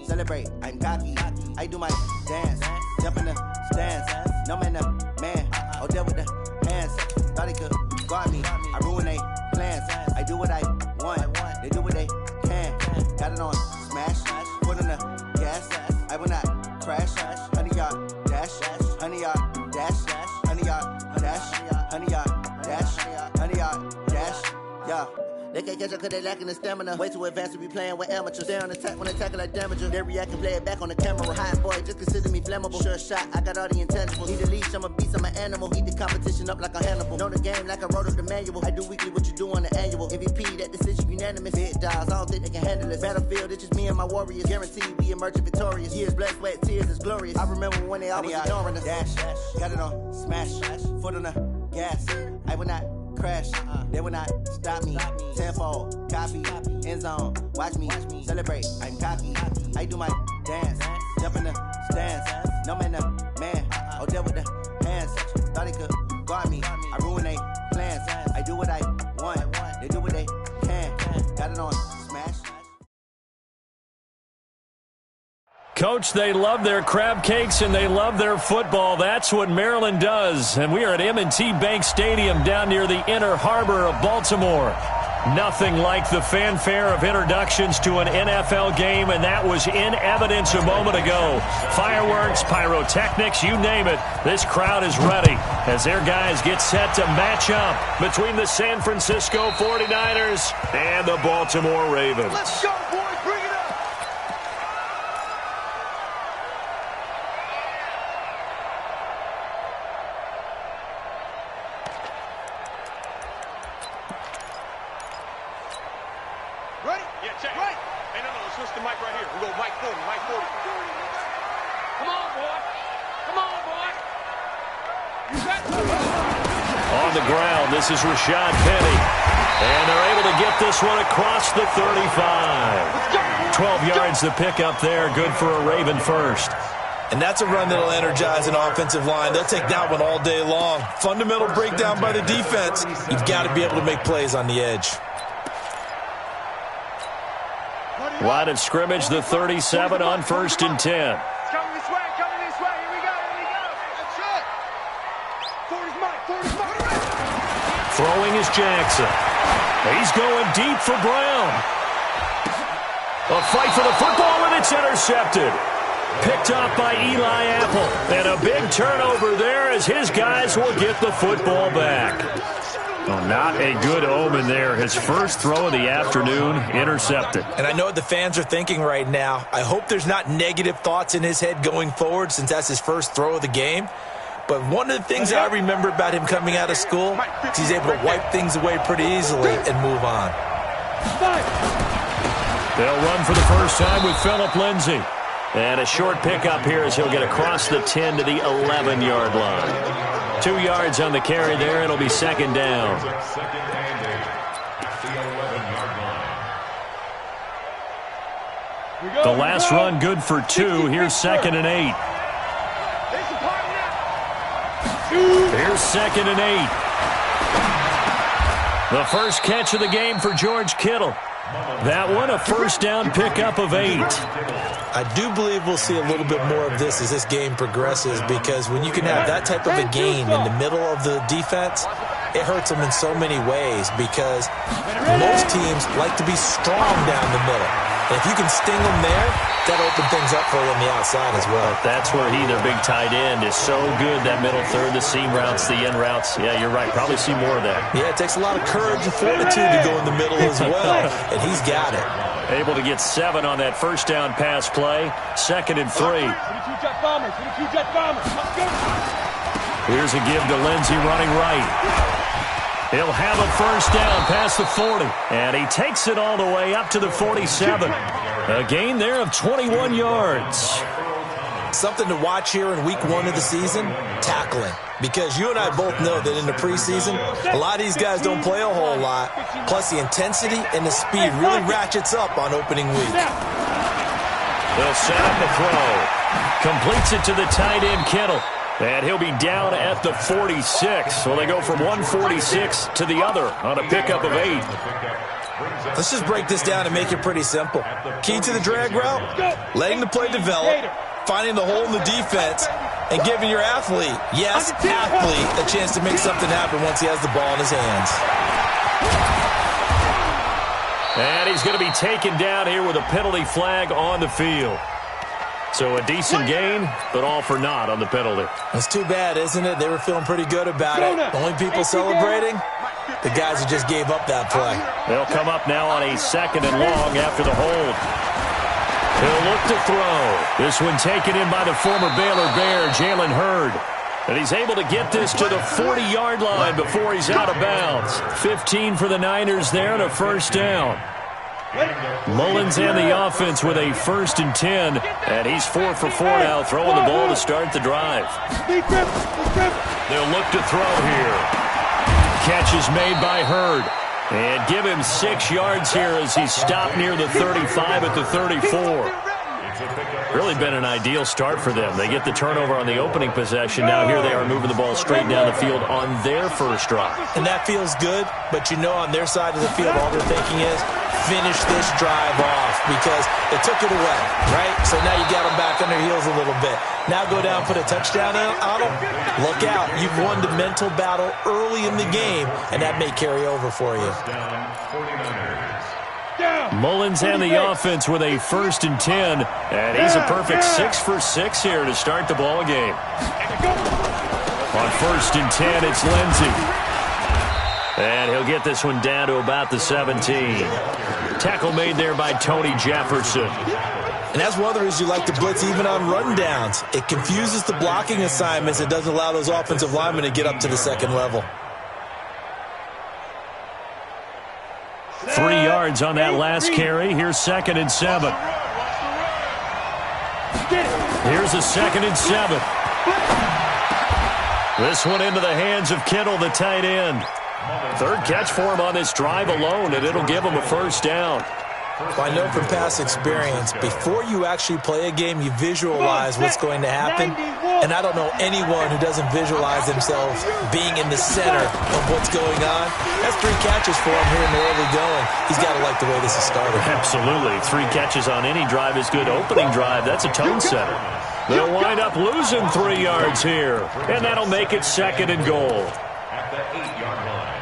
celebrate, I'm cocky. I do my dance, jump in the stands. No man, man, oh, there with the hands. Thought he could guard me, I ruin they plans. I do what I want, they do what they can. Got it on smash, put on the gas. I will not crash, 100 yard dash, 100 yard dash, 100 yard dash, 100 yard dash, 100 yard dash, yeah. They can't catch up cause they lacking the stamina. Way too advanced to be playing with amateurs. Stay on attack when attacking like damager. They react and play it back on the camera. Hot boy, just consider me flammable. Sure shot, I got all the intangibles. Need a leash, I'm a beast, I'm an animal. Eat the competition up like a Hannibal. Know the game like I wrote up the manual. I do weekly what you do on the annual. MVP, that decision unanimous. Big dogs, I don't think they can handle this. Battlefield, it's just me and my warriors. Guaranteed we emerging victorious. Years, blood, sweat, tears, is glorious. I remember when they always ignoring us. Dash, got it on smash, foot on the gas. I will not crash, they will not stop me. Tenfold, copy, end zone, watch me celebrate, I'm cocky. I do my dance, jump in the stands. No man, man, oh, there with the hands. Thought he could guard me, I ruin they plans. I do what I want, they do what they can. Got it on smash. Coach, they love their crab cakes and they love their football. That's what Maryland does. And we are at M&T Bank Stadium down near the Inner Harbor of Baltimore. Nothing like the fanfare of introductions to an NFL game, and that was in evidence a moment ago. Fireworks, pyrotechnics, you name it. This crowd is ready as their guys get set to match up between the San Francisco 49ers and the Baltimore Ravens. Let's go, boys. Bring it up. Ready? Yeah, check. Right. Hey, no, let's switch the mic right here. We go mic 40, mic 40. Come on, boy. Come on, boy. You got On the ground, this is Rashad Penny. And they're able to get this one across the 35. 12 yards to pick up there. Good for a Raven first. And that's a run that'll energize an offensive line. They'll take that one all day long. Fundamental breakdown by the defense. You've got to be able to make plays on the edge. Line of scrimmage, the 37 on 1st and 10. It's coming this way, coming this way. Here we go, here we go. That's it. 40's Mike, 40's Mike. Throwing is Jackson. He's going deep for Brown. A fight for the football, and it's intercepted. Picked off by Eli Apple. And a big turnover there as his guys will get the football back. Well, not a good omen there. His first throw of the afternoon, intercepted. And I know what the fans are thinking right now. I hope there's not negative thoughts in his head going forward since that's his first throw of the game. But one of the things I remember about him coming out of school is he's able to wipe things away pretty easily and move on. They'll run for the first time with Phillip Lindsay. And a short pickup here as he'll get across the 10 to the 11-yard line. 2 yards on the carry there. It'll be second down. The last run good for 2. Here's 2nd and 8. Here's 2nd and 8. The first catch of the game for George Kittle. That one, a first down pickup of 8. I do believe we'll see a little bit more of this as this game progresses, because when you can have that type of a gain in the middle of the defense, it hurts them in so many ways, because most teams like to be strong down the middle. And if you can sting them there, that'll open things up for you on the outside as well. That's where he, their big tight end, is so good, that middle third, the seam routes, the in routes. Yeah, you're right. Probably see more of that. Yeah, it takes a lot of courage and fortitude to go in the middle as well, and he's got it. Able to get 7 on that first down pass play. 2nd and 3. Here's a give to Lindsey running right. He'll have a first down past the 40. And he takes it all the way up to the 47. A gain there of 21 yards. Something to watch here in week 1 of the season, tackling. Because you and I both know that in the preseason, a lot of these guys don't play a whole lot. Plus the intensity and the speed really ratchets up on opening week. They'll set up the throw. Completes it to the tight end, Kittle. And he'll be down at the 46. So they go from 146 to the other on a pickup of 8. Let's just break this down and make it pretty simple. Key to the drag route, letting the play develop, finding the hole in the defense, and giving your athlete, yes, athlete, a chance to make something happen once he has the ball in his hands. And he's going to be taken down here with a penalty flag on the field. So a decent gain, but all for naught on the penalty. That's too bad, isn't it? They were feeling pretty good about it. The only people celebrating, the guys who just gave up that play. They'll come up now on a 2nd and long after the hold. He'll look to throw. This one taken in by the former Baylor Bear, Jalen Hurd. And he's able to get this to the 40-yard line before he's out of bounds. 15 for the Niners there and a first down. Mullins and the offense with a 1st and 10. And he's 4 for 4 now, throwing the ball to start the drive. They'll look to throw here. Catch is made by Hurd. And give him 6 yards here as he's stopped near the 35 at the 34. Really been an ideal start for them. They get the turnover on the opening possession. Now here they are moving the ball straight down the field on their first drive. And that feels good, but you know on their side of the field all they're thinking is finish this drive off because they took it away, right? So now you got them back on their heels a little bit. Now go down, put a touchdown on them. Look out. You've won the mental battle early in the game, and that may carry over for you. Mullins and the offense with a 1st and 10. And he's a perfect 6 for 6 here to start the ball game. On 1st and 10, it's Lindsey. And he'll get this one down to about the 17. Tackle made there by Tony Jefferson. And that's one of the reasons you like to blitz even on rundowns. It confuses the blocking assignments. It doesn't allow those offensive linemen to get up to the 2nd level. 3 yards on that last carry. Here's 2nd and 7. Here's a 2nd and 7. This one into the hands of Kittle, the tight end. 3rd catch for him on this drive alone, and it'll give him a first down. Well, I know from past experience, before you actually play a game, you visualize what's going to happen. And I don't know anyone who doesn't visualize themselves being in the center of what's going on. That's 3 catches for him here in the early going. He's got to like the way this is started. Absolutely. 3 catches on any drive is good. Opening drive, that's a tone setter. They'll wind up losing 3 yards here. And that'll make it 2nd and goal. At the 8-yard line.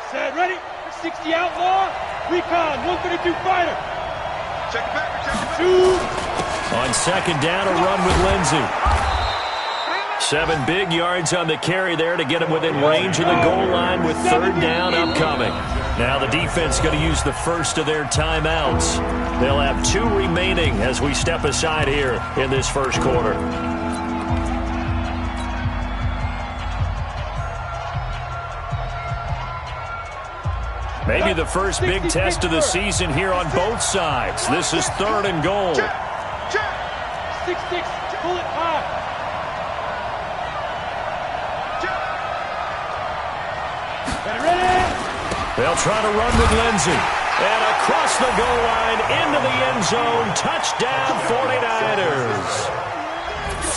Set, ready? 60 outlaw, recon, 132 fighter. Check it back, check it back. 2. On 2nd down, a run with Lindsey. 7 big yards on the carry there to get him within range of the goal line with 3rd down upcoming. Now the defense going to use the first of their timeouts. They'll have 2 remaining as we step aside here in this first quarter. Maybe the first big test of the season here on both sides. This is 3rd and goal. 6-6, pull it high. Ready? They'll try to run with Lindsey. And across the goal line into the end zone. Touchdown 49ers.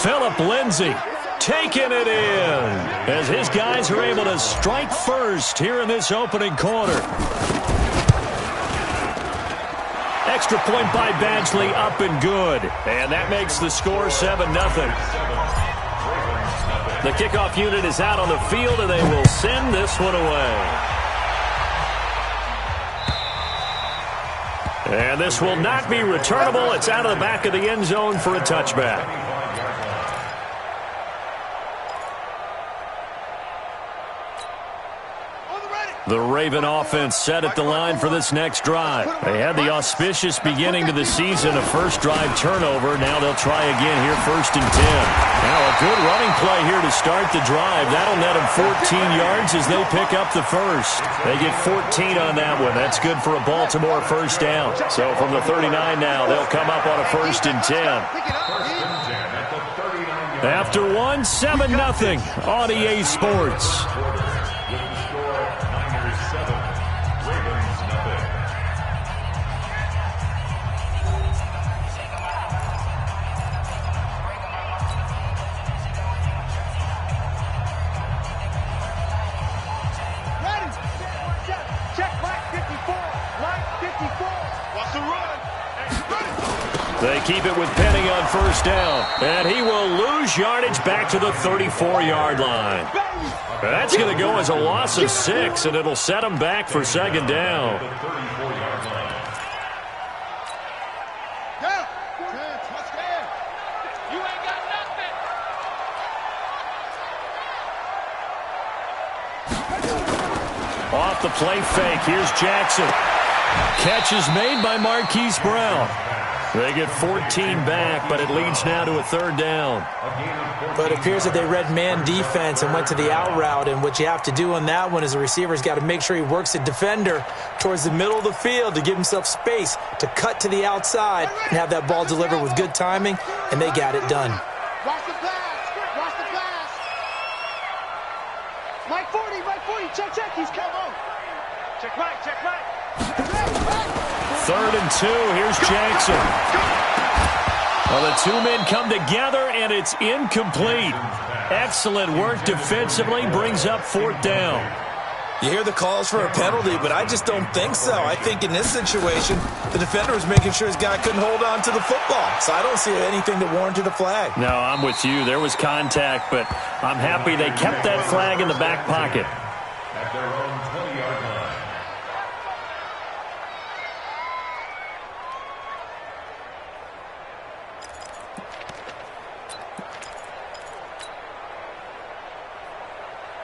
Phillip Lindsey taking it in as his guys are able to strike first here in this opening quarter. Extra point by Badgley, up and good. And that makes the score 7-0. The kickoff unit is out on the field, and they will send this one away. And this will not be returnable. It's out of the back of the end zone for a touchback. The Raven offense set at the line for this next drive. They had the auspicious beginning to the season, a first drive turnover. Now they'll try again here, 1st and 10. Now a good running play here to start the drive. That'll net them 14 yards as they pick up the first. They get 14 on that one. That's good for a Baltimore first down. So from the 39 now, they'll come up on a 1st and 10. After one, 7-0 on EA Sports. They keep it with Penny on first down. And he will lose yardage back to the 34-yard line. That's going to go as a loss of 6, and it'll set him back for second down. Off the play fake, here's Jackson. Catch is made by Marquise Brown. They get 14 back, but it leads now to a third down. But it appears that they read man defense and went to the out route, and what you have to do on that one is the receiver's got to make sure he works the defender towards the middle of the field to give himself space to cut to the outside and have that ball delivered with good timing, and they got it done. Watch the pass. Watch the pass. Mike 40, Mike 40. Check. He's come on. Check right. Third and 2. Here's Jackson. Well, the two men come together, and it's incomplete. Excellent work defensively. Brings up fourth down. You hear the calls for a penalty, but I just don't think so. I think in this situation, the defender was making sure his guy couldn't hold on to the football. So I don't see anything that warranted a flag. No, I'm with you. There was contact, but I'm happy they kept that flag in the back pocket. At their own 20-yard line.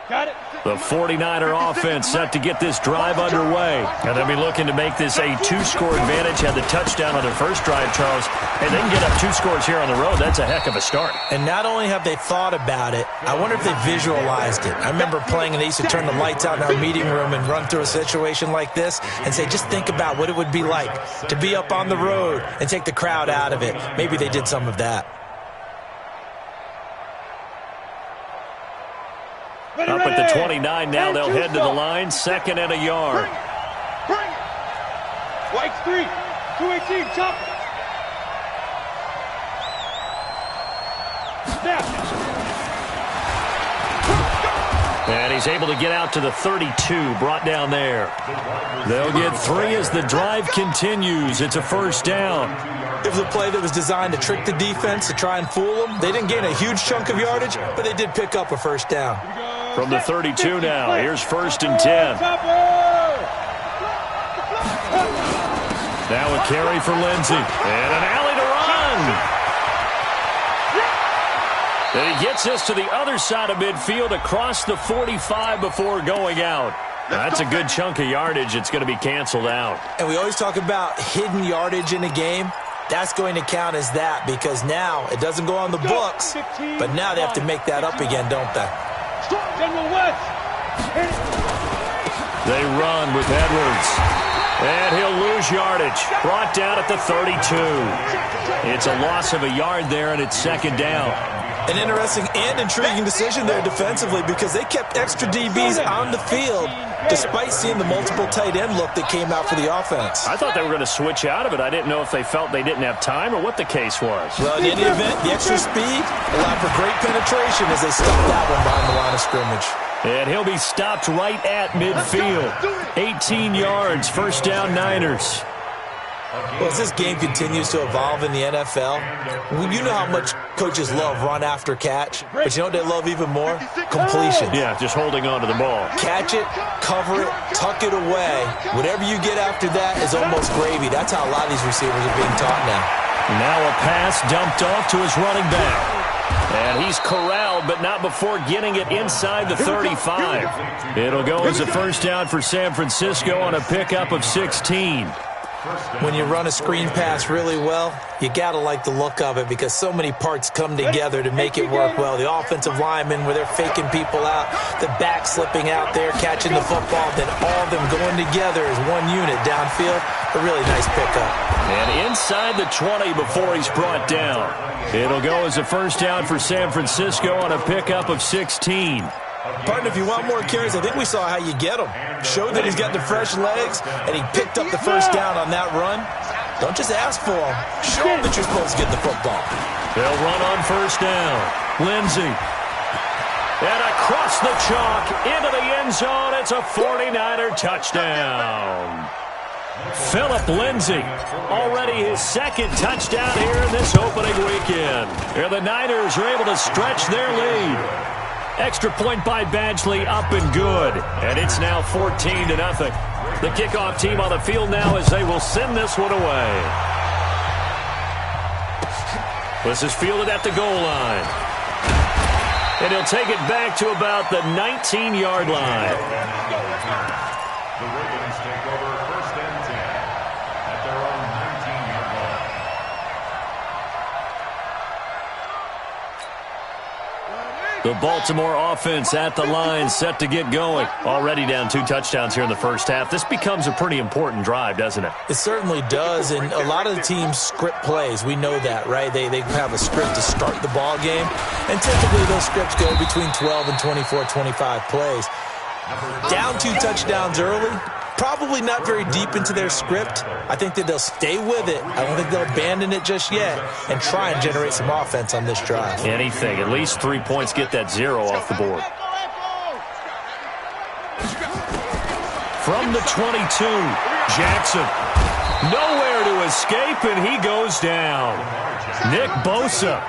Got it. The 49er offense set to get this drive underway. And they'll be looking to make this a 2-score advantage. Had the touchdown on their first drive, Charles. And they can get up 2 scores here on the road. That's a heck of a start. And not only have they thought about it, I wonder if they visualized it. I remember playing, and they used to turn the lights out in our meeting room and run through a situation like this and say, just think about what it would be like to be up on the road and take the crowd out of it. Maybe they did some of that. Up at the 29 now, they'll head to the line, 2nd and a yard. Bring it. White's 3. 218, chop it. Snap. And he's able to get out to the 32, brought down there. They'll get 3 as the drive continues. It's a first down. It was a play that was designed to trick the defense, to try and fool them. They didn't gain a huge chunk of yardage, but they did pick up a first down. From the 32 now, here's 1st and 10. Now a carry for Lindsey. And an alley to run. And he gets us to the other side of midfield across the 45 before going out. That's a good chunk of yardage. It's going to be canceled out. And we always talk about hidden yardage in a game. That's going to count as that because now it doesn't go on the books, but now they have to make that up again, don't they? General West. They run with Edwards. And he'll lose yardage. Brought down at the 32. It's a loss of a yard there, and it's 2nd down. An interesting and intriguing decision there defensively because they kept extra DBs on the field despite seeing the multiple tight end look that came out for the offense. I thought they were going to switch out of it. I didn't know if they felt they didn't have time or what the case was. Well, in any event, the extra speed allowed for great penetration as they stopped that one behind the line of scrimmage. And he'll be stopped right at midfield. 18 yards, first down Niners. Well, as this game continues to evolve in the NFL, you know how much coaches love run after catch, but you know what they love even more? Completion. Yeah, just holding on to the ball. Catch it, cover it, tuck it away. Whatever you get after that is almost gravy. That's how a lot of these receivers are being taught now. Now a pass dumped off to his running back. And he's corralled, but not before getting it inside the 35. It'll go as a first down for San Francisco on a pickup of 16. When you run a screen pass really well, you got to like the look of it because so many parts come together to make it work well. The offensive linemen where they're faking people out, the back slipping out there, catching the football, then all of them going together as one unit downfield. A really nice pickup. And inside the 20 before he's brought down. It'll go as a first down for San Francisco on a pickup of 16. Partner, if you want more carries, I think we saw how you get him. Showed that he's got the fresh legs, and he picked up the first down on that run. Don't just ask for him. Show him that you're supposed to get the football. They'll run on first down. Lindsey. And across the chalk into the end zone. It's a 49er touchdown. Phillip Lindsay, already his second touchdown here in this opening weekend. Here the Niners are able to stretch their lead. Extra point by Badgley, up and good. And it's now 14-0. The kickoff team on the field now as they will send this one away. This is fielded at the goal line. And he'll take it back to about the 19-yard line. The Ravens take over 1st and 10 at their own 19-yard line. The Baltimore offense at the line, set to get going. Already down 2 touchdowns here in the first half. This becomes a pretty important drive, doesn't it? It certainly does, and a lot of the teams script plays. We know that, right? They have a script to start the ball game, and typically those scripts go between 12 and 24, 25 plays. Down 2 touchdowns early, probably not very deep into their script. I think that they'll stay with it. I don't think they'll abandon it just yet and try and generate some offense on this drive. Anything. At least 3 points, get that 0 off the board. From the 22, Jackson. Nowhere to escape, and he goes down. Nick Bosa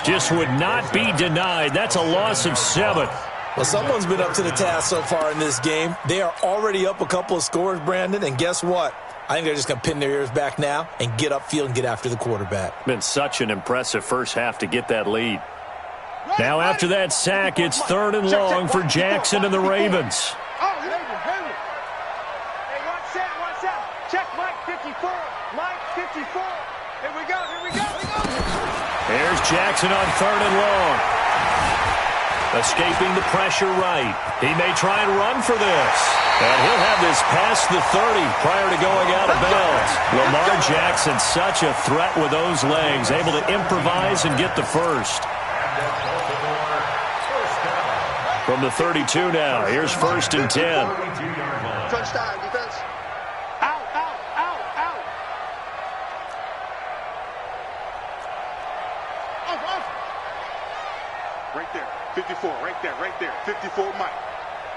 just would not be denied. That's a loss of 7. Well, someone's been up to the task so far in this game. They are already up a couple of scores, Brandon, and guess what? I think they're just going to pin their ears back now and get upfield and get after the quarterback. Been such an impressive first half to get that lead. Now after that sack, it's 3rd and long for Jackson and the Ravens. Hey, watch out. Check Mike 54. Mike 54. Here we go. Here's Jackson on 3rd and long. Escaping the pressure right. He may try and run for this. And he'll have this past the 30 prior to going out of bounds. Lamar Jackson, such a threat with those legs, able to improvise and get the first. From the 32 now, here's 1st and 10. Touchdown, defense. Out. Right there. 54, right there. 54, Mike.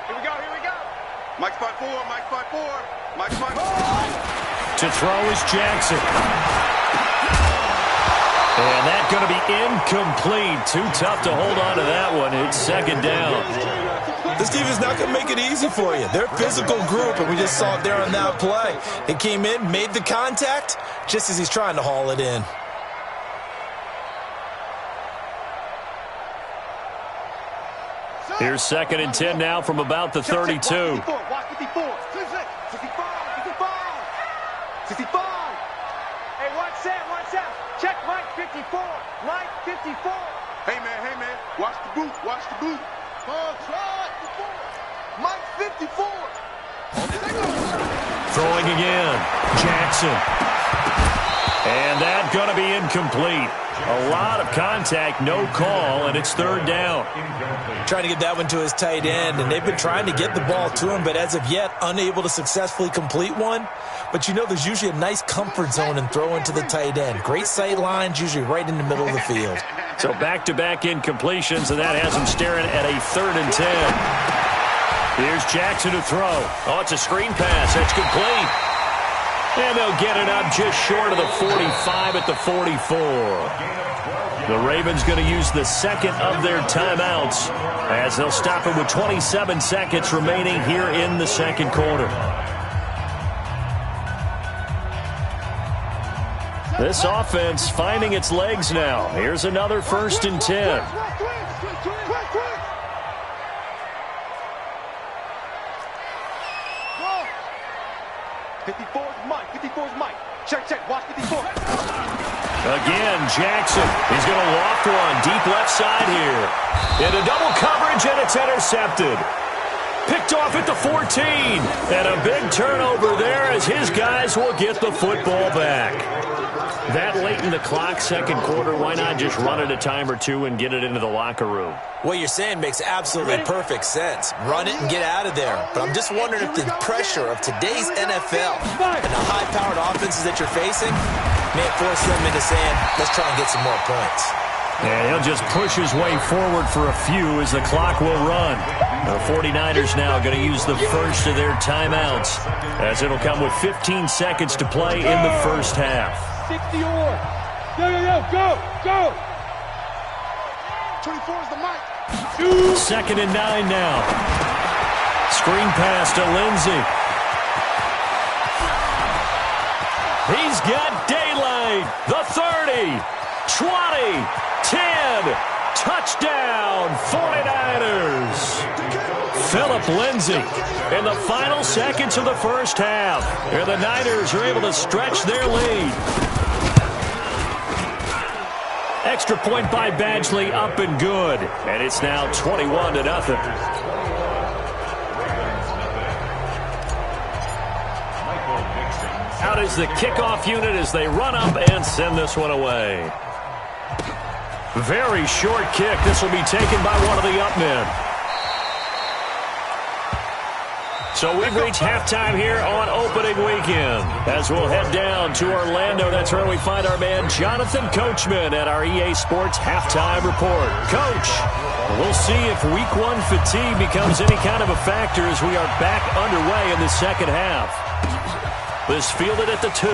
Here we go. Mike spot 4. To throw is Jackson. And that's going to be incomplete. Too tough to hold on to that one. It's 2nd down. This team is not going to make it easy for you. They're a physical group, and we just saw it there on that play. He came in, made the contact, just as he's trying to haul it in. Here's 2nd and 10 now from about the 32. Watch 54. 65. Hey, watch out. Check Mike 54. Hey, man. Watch the boot. Mike 54. Throwing again. Jackson. And that's going to be incomplete. A lot of contact, no call, and it's 3rd down. Trying to get that one to his tight end, and they've been trying to get the ball to him, but as of yet, unable to successfully complete one. But you know there's usually a nice comfort zone in throwing to the tight end. Great sight lines, usually right in the middle of the field. So back-to-back incompletions, and that has him staring at a 3rd and 10. Here's Jackson to throw. Oh, it's a screen pass. That's complete. And they'll get it up just short of the 45 at the 44. The Ravens going to use the 2nd of their timeouts as they'll stop it with 27 seconds remaining here in the 2nd quarter. This offense finding its legs now. Here's another 1st and 10. 54's Mike. Check. Watch 54. Again, Jackson. He's going to loft one deep left side here. Into double coverage, and it's intercepted. Picked off at the 14. And a big turnover there as his guys will get the football back. That late in the clock, 2nd quarter, why not just run it a time or two and get it into the locker room? What you're saying makes absolutely perfect sense. Run it and get out of there. But I'm just wondering if the pressure of today's NFL and the high-powered offenses that you're facing may force them into saying, let's try and get some more points. And he'll just push his way forward for a few as the clock will run. The 49ers now going to use the first of their timeouts, as it'll come with 15 seconds to play in the first half. 60 or. Go. 24 is the mic. 2nd and 9 now. Screen pass to Lindsey. He's got daylight. The 30, 20, 10. Touchdown, 49ers. Phillip Lindsay in the final seconds of the first half. And the Niners are able to stretch their lead. Extra point by Badgley, up and good. And it's now 21-0. Out is the kickoff unit as they run up and send this one away. Very short kick. This will be taken by one of the up men. So we've reached halftime here on opening weekend. As we'll head down to Orlando, that's where we find our man Jonathan Coachman at our EA Sports Halftime Report. Coach, we'll see if Week 1 fatigue becomes any kind of a factor as we are back underway in the second half. This fielded at the 2.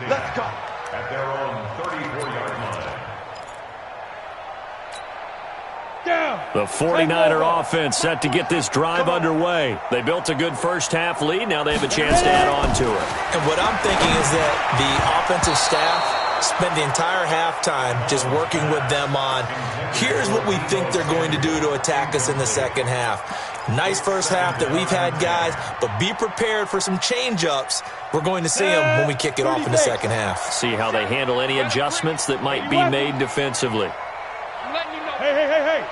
Let's go. At their own 34-yard line. Down. The 49er offense set to get this drive underway. They built a good first-half lead. Now they have a chance to add on to it. And what I'm thinking is that the offensive staff spent the entire halftime just working with them on, here's what we think they're going to do to attack us in the second half. Nice first half that we've had, guys, but be prepared for some change-ups. We're going to see them when we kick it off in the second half. See how they handle any adjustments that might be made defensively. Hey.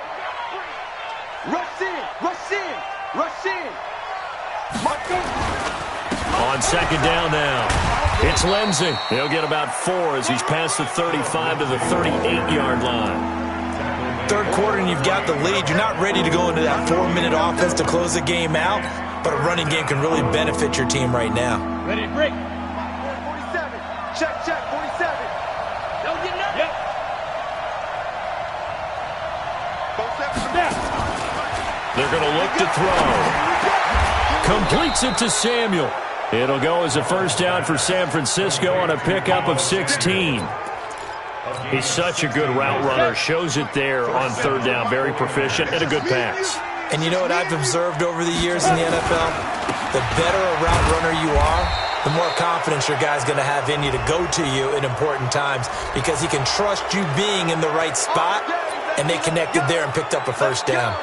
Rush in. On second down now, it's Lindsey. He'll get about 4 as he's past the 35 to the 38-yard line. Third quarter and you've got the lead. You're not ready to go into that 4-minute offense to close the game out, but a running game can really benefit your team right now. Ready to break. 47. Check. 47. Don't get nothing. Yep. 47. They're going to look to throw. Completes it to Samuel. It'll go as a first down for San Francisco on a pickup of 16. He's such a good route runner. Shows it there on third down. Very proficient and a good pass. And you know what I've observed over the years in the NFL? The better a route runner you are, the more confidence your guy's going to have in you to go to you in important times because he can trust you being in the right spot, and they connected there and picked up a first down.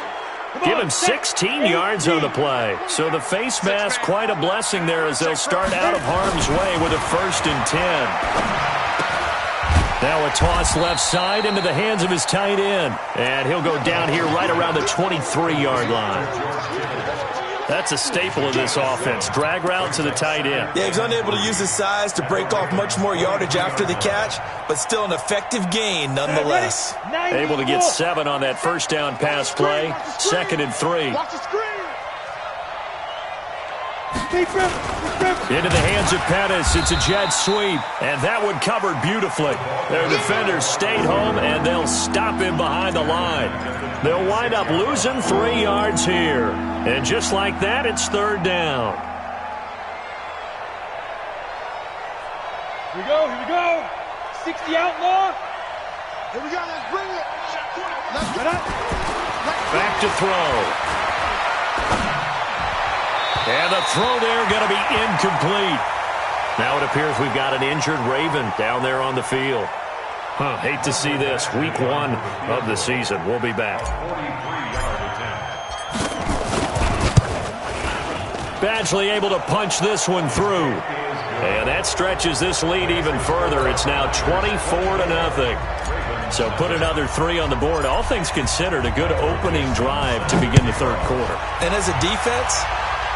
Give him 16 yards on the play. So the face mask, quite a blessing there as they'll start out of harm's way with a 1st and 10. Now a toss left side into the hands of his tight end. And he'll go down here right around the 23-yard line. That's a staple of this offense. Drag route to the tight end. Yeah, he's unable to use his size to break off much more yardage after the catch, but still an effective gain nonetheless. Able to get 7 on that first down pass play. 2nd and 3. Watch the screen. Into the hands of Pettis. It's a jet sweep, and that one covered beautifully. Their defenders stayed home, and they'll stop him behind the line. They'll wind up losing 3 yards here. And just like that, it's third down. Here we go. 60 outlaw. Here we go. Let's bring it. Let's Get up. Back to throw. And the throw there going to be incomplete. Now it appears we've got an injured Raven down there on the field. Hate to see this. Week 1 of the season. We'll be back. 43-yard attempt. Badgley able to punch this one through. And that stretches this lead even further. It's now 24-0. So put another 3 on the board. All things considered, a good opening drive to begin the third quarter. And as a defense,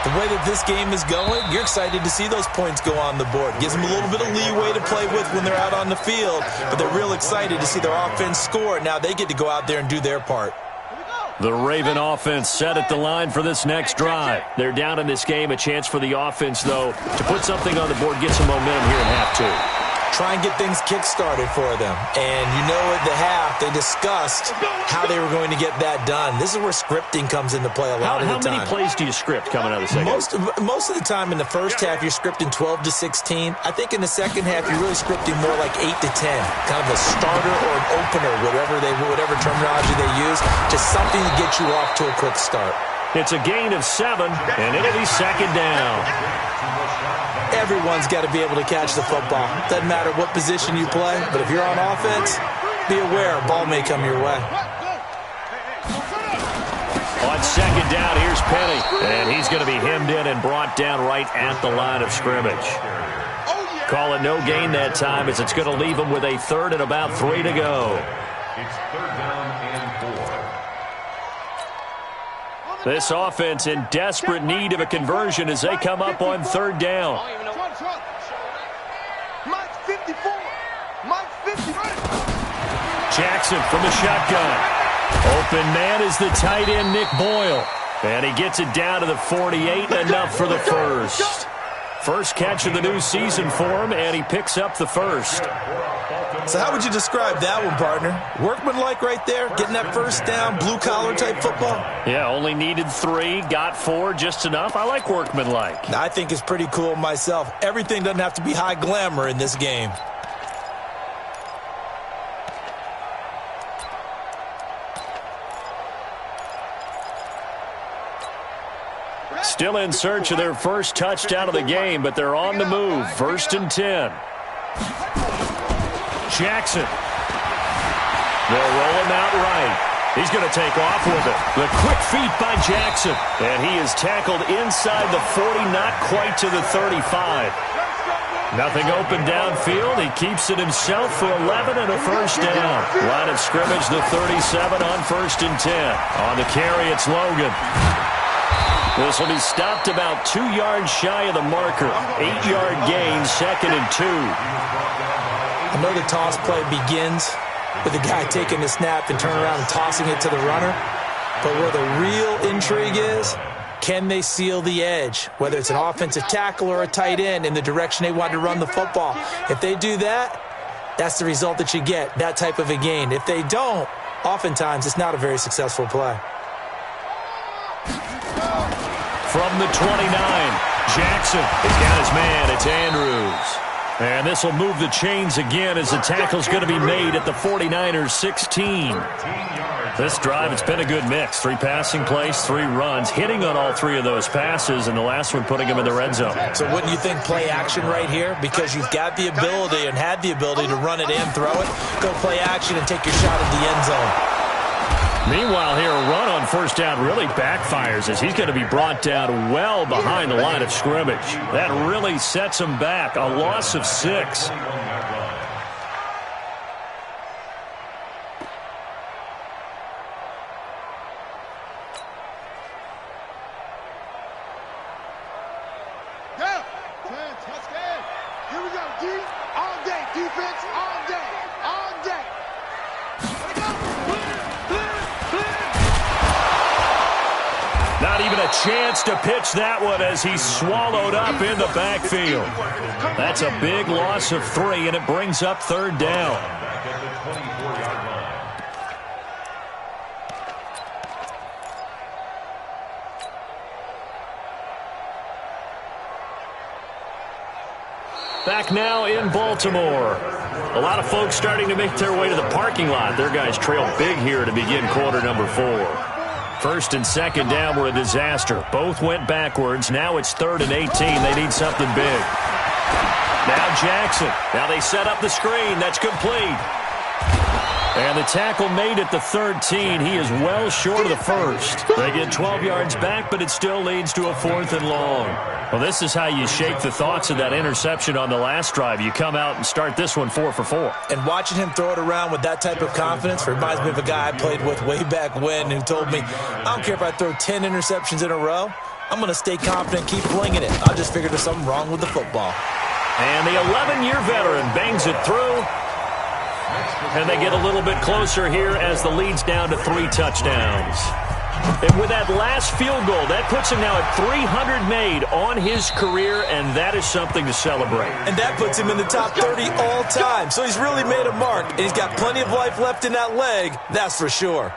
the way that this game is going, you're excited to see those points go on the board. Gives them a little bit of leeway to play with when they're out on the field, but they're real excited to see their offense score. Now they get to go out there and do their part. The Raven offense set at the line for this next drive. They're down in this game. A chance for the offense, though, to put something on the board, get some momentum here in half 2. Try and get things kick-started for them. And you know at the half, they discussed how they were going to get that done. This is where scripting comes into play a lot of the time. How many plays do you script coming out of the second? Most of the time in the first half, you're scripting 12 to 16. I think in the second half, you're really scripting more like 8 to 10. Kind of a starter or an opener, whatever terminology they use. Just something to get you off to a quick start. It's a gain of 7, and it'll be second down. Everyone's got to be able to catch the football. Doesn't matter what position you play, but if you're on offense, be aware a ball may come your way. On second down, here's Penny, and he's going to be hemmed in and brought down right at the line of scrimmage. Call it no gain that time, as it's going to leave him with a third and about 3 to go. It's third down and 4. This offense in desperate need of a conversion as they come up on third down. Mike 54. Mike 50. Jackson from the shotgun. Open man is the tight end, Nick Boyle. And he gets it down to the 48, enough for the first. First catch of the new season for him, and he picks up the first. So how would you describe that one, partner? Workmanlike right there, getting that first down, blue-collar type football? Yeah, only needed 3, got 4, just enough. I like workmanlike. I think it's pretty cool myself. Everything doesn't have to be high glamour in this game. Still in search of their first touchdown of the game, but they're on the move. 1st and 10. Jackson. They'll roll him out right. He's going to take off with it. The quick feet by Jackson. And he is tackled inside the 40, not quite to the 35. Nothing open downfield. He keeps it himself for 11 and a first down. Line of scrimmage, the 37 on 1st and 10. On the carry, it's Logan. This will be stopped about 2 yards shy of the marker. 8-yard gain, 2nd and 2. I know the toss play begins with the guy taking the snap and turning around and tossing it to the runner. But where the real intrigue is, can they seal the edge? Whether it's an offensive tackle or a tight end in the direction they want to run the football. If they do that, that's the result that you get, that type of a gain. If they don't, oftentimes it's not a very successful play. From the 29, Jackson has got his man. It's Andrews. And this will move the chains again as the tackle's going to be made at the 49ers 16. This drive, it's been a good mix. 3 passing plays, 3 runs, hitting on all 3 of those passes, and the last one putting him in the red zone. So wouldn't you think play action right here? Because you've got the ability and had the ability to run it and throw it. Go play action and take your shot at the end zone. Meanwhile, here, a run on first down really backfires as he's going to be brought down well behind the line of scrimmage. That really sets him back. A loss of 6. Here we go, D. All day. Defense, all day. All day. Not even a chance to pitch that one as he's swallowed up in the backfield. That's a big loss of 3, and it brings up 3rd down. Back at the 24-yard line. Back now in Baltimore. A lot of folks starting to make their way to the parking lot. Their guys trail big here to begin quarter number 4. 1st and 2nd down were a disaster. Both went backwards. Now it's 3rd and 18. They need something big. Now Jackson. Now they set up the screen. That's complete. And the tackle made at the 13. He is well short of the first. They get 12 yards back, but it still leads to a 4th and long. Well, this is how you shake the thoughts of that interception on the last drive. You come out and start this one 4 for 4. And watching him throw it around with that type of confidence reminds me of a guy I played with way back when who told me, I don't care if I throw 10 interceptions in a row. I'm going to stay confident, keep flinging it. I just figured there's something wrong with the football. And the 11-year veteran bangs it through. And they get a little bit closer here as the lead's down to 3 touchdowns. And with that last field goal, that puts him now at 300 made on his career, and that is something to celebrate. And that puts him in the top 30 all time. So he's really made a mark, and he's got plenty of life left in that leg, that's for sure.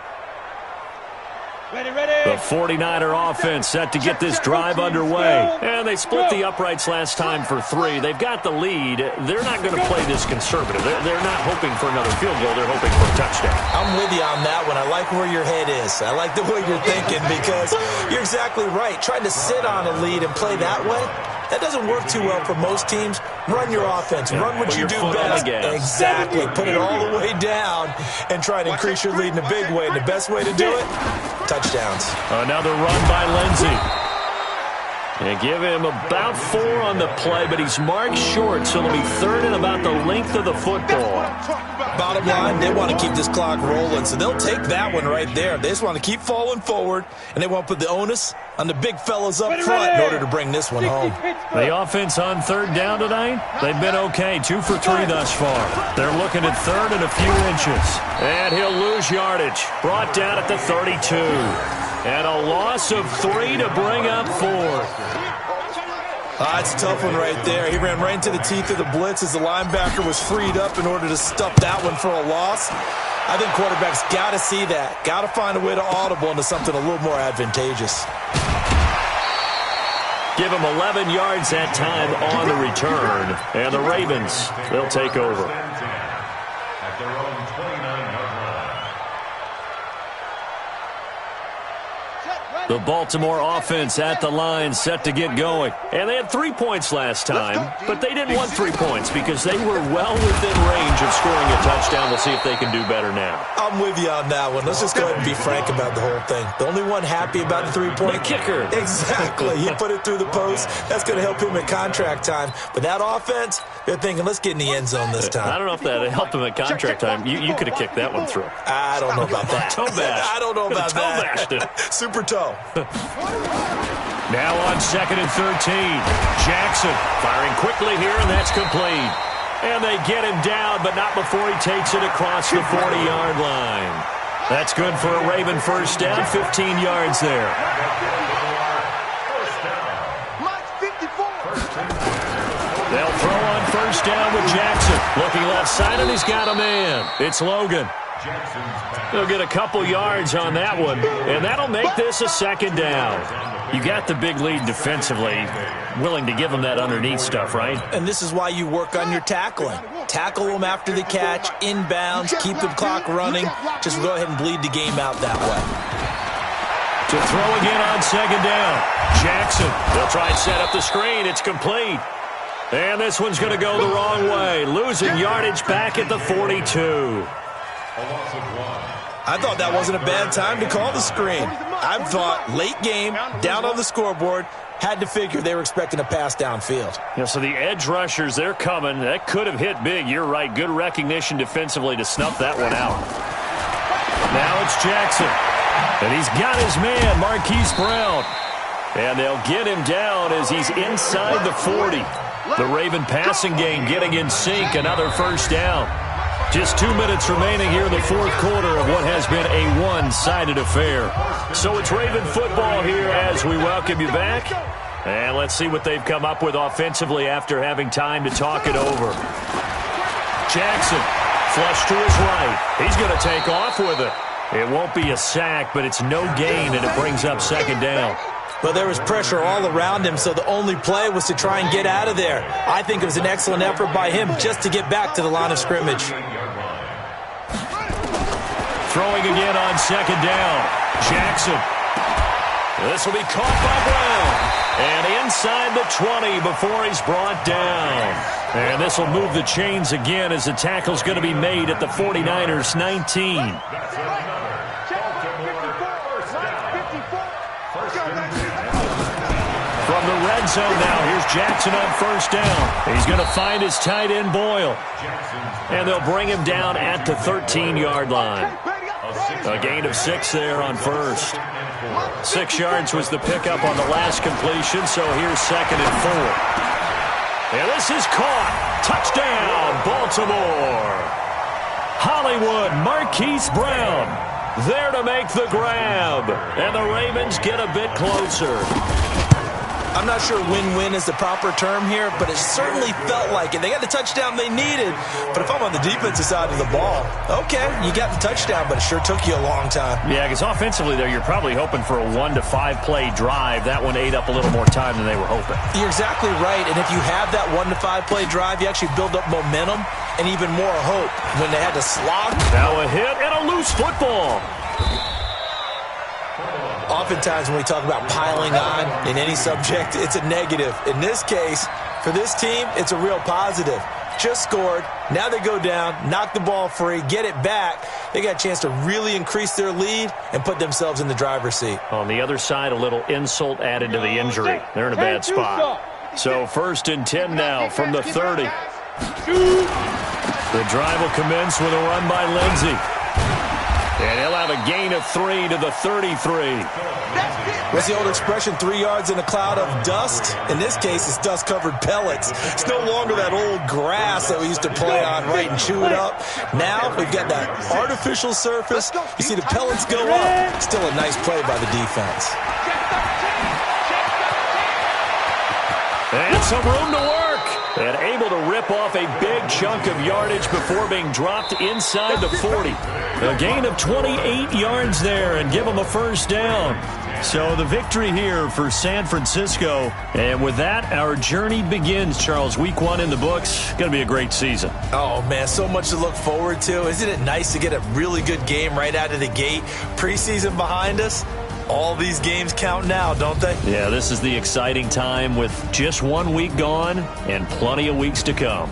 The 49er offense set to get this drive underway. And they split the uprights last time for 3. They've got the lead. They're not going to play this conservative. They're not hoping for another field goal. They're hoping for a touchdown. I'm with you on that one. I like where your head is. I like the way you're thinking because you're exactly right. Trying to sit on a lead and play that way, that doesn't work too well for most teams. Run your offense. Run what you do best. Exactly. Put it all the way down and try and increase your lead in a big way. And the best way to do it, touchdowns. Another run by Lindsey. And give him about 4 on the play, but he's marked short, so it'll be 3rd and about the length of the football. Bottom line, they want to keep this clock rolling, so they'll take that one right there. They just want to keep falling forward, and they want to put the onus on the big fellas up front in order to bring this one home. The offense on 3rd down tonight, they've been okay, 2 for 3 thus far. They're looking at 3rd and a few inches. And he'll lose yardage, brought down at the 32. And a loss of 3 to bring up 4th. That's a tough one right there. He ran right into the teeth of the blitz as the linebacker was freed up in order to stuff that one for a loss. I think quarterbacks got to see that. Got to find a way to audible into something a little more advantageous. Give him 11 yards that time on the return. And the Ravens, they'll take over. At their own 29-yard line. The Baltimore offense at the line set to get going. And they had 3 points last time, but they didn't want 3 points because they were well within range of scoring a touchdown. We'll see if they can do better now. I'm with you on that one. Let's just go ahead and be frank about the whole thing. The only one happy about the 3-point kicker. Exactly. He put it through the post. That's going to help him at contract time. But that offense, they're thinking, let's get in the end zone this time. I don't know if that helped him at contract time. You could have kicked that one through. I don't know about that. Toe bash. I don't know about toe that. Bashed it. Super toe. Now on 2nd and 13. Jackson firing quickly here, and that's complete. And they get him down, but not before he takes it across the 40-yard line. That's good for a Raven first down, 15 yards there. They'll throw on first down with Jackson. Looking left side, and he's got a man. It's Logan. He'll get a couple yards on that one, and that'll make this a 2nd down. You got the big lead defensively, willing to give them that underneath stuff, right? And this is why you work on your tackling. Tackle them after the catch, inbounds, keep the clock running. Just go ahead and bleed the game out that way. To throw again on 2nd down. Jackson, they'll try and set up the screen. It's complete. And this one's going to go the wrong way, losing yardage back at the 42. I thought that wasn't a bad time to call the screen. I thought late game, down on the scoreboard, had to figure they were expecting a pass downfield. Yeah, so the edge rushers, they're coming. That could have hit big. You're right. Good recognition defensively to snuff that one out. Now it's Jackson. And he's got his man, Marquise Brown. And they'll get him down as he's inside the 40. The Raven passing game getting in sync. Another first down. Just 2 minutes remaining here in the 4th quarter of what has been a one-sided affair. So it's Raven football here as we welcome you back. And let's see what they've come up with offensively after having time to talk it over. Jackson, flush to his right. He's going to take off with it. It won't be a sack, but it's no gain, and it brings up 2nd down. But there was pressure all around him, so the only play was to try and get out of there. I think it was an excellent effort by him just to get back to the line of scrimmage. Throwing again on 2nd down. Jackson. This will be caught by Brown. And inside the 20 before he's brought down. And this will move the chains again as the tackle's going to be made at the 49ers 19. From the red zone now, here's Jackson on first down. He's going to find his tight end, Boyle. And they'll bring him down at the 13-yard line. A gain of 6 there on first. 6 yards was the pickup on the last completion, so here's 2nd and 4. And this is caught. Touchdown, Baltimore. Hollywood, Marquise Brown there to make the grab. And the Ravens get a bit closer. I'm not sure win-win is the proper term here, but it certainly felt like it. They got the touchdown they needed, but if I'm on the defensive side of the ball, okay, you got the touchdown, but it sure took you a long time. Yeah, because offensively there, you're probably hoping for a 1 to 5 play drive. That one ate up a little more time than they were hoping. You're exactly right, and if you have that 1 to 5 play drive, you actually build up momentum and even more hope when they had to slog. Now a hit and a loose football. Oftentimes when we talk about piling on in any subject, it's a negative. In this case, for this team, it's a real positive. Just scored. Now they go down, knock the ball free, get it back. They got a chance to really increase their lead and put themselves in the driver's seat. On the other side, a little insult added to the injury. They're in a bad spot. So 1st and 10 now from the 30. The drive will commence with a run by Lindsey. And he'll have a gain of 3 to the 33. What's the old expression, 3 yards in a cloud of dust? In this case, it's dust-covered pellets. It's no longer that old grass that we used to play on, right, and chew it up. Now we've got that artificial surface. You see the pellets go up. Still a nice play by the defense. And some room to work. And able to rip off a big chunk of yardage before being dropped inside the 40. A gain of 28 yards there and give them a first down. So the victory here for San Francisco. And with that, our journey begins, Charles. Week 1 in the books. Going to be a great season. Oh, man, so much to look forward to. Isn't it nice to get a really good game right out of the gate? Preseason behind us. All these games count now, don't they? Yeah, this is the exciting time with just 1 week gone and plenty of weeks to come.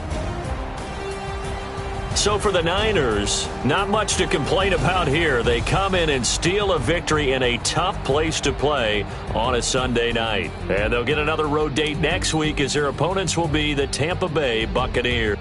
So for the Niners, not much to complain about here. They come in and steal a victory in a tough place to play on a Sunday night. And they'll get another road date next week as their opponents will be the Tampa Bay Buccaneers.